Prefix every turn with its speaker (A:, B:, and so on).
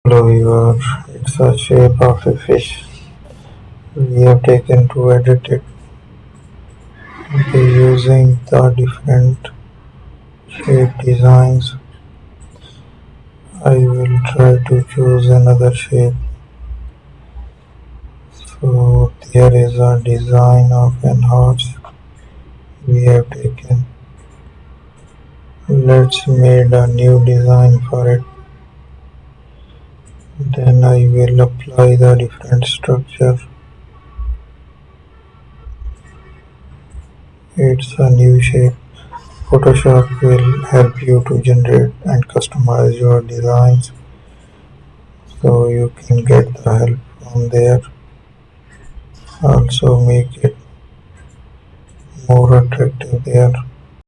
A: Hello viewer, it's a shape of a fish. We have taken to edit it by using the different shape designs. I will try to choose another shape. So there is a design of an horse we have taken. Let's make a new design for it. Then I will apply the different structure. It's a new shape. Photoshop will help you to generate and customize your designs, so you can get the help from there. Also make it more attractive there.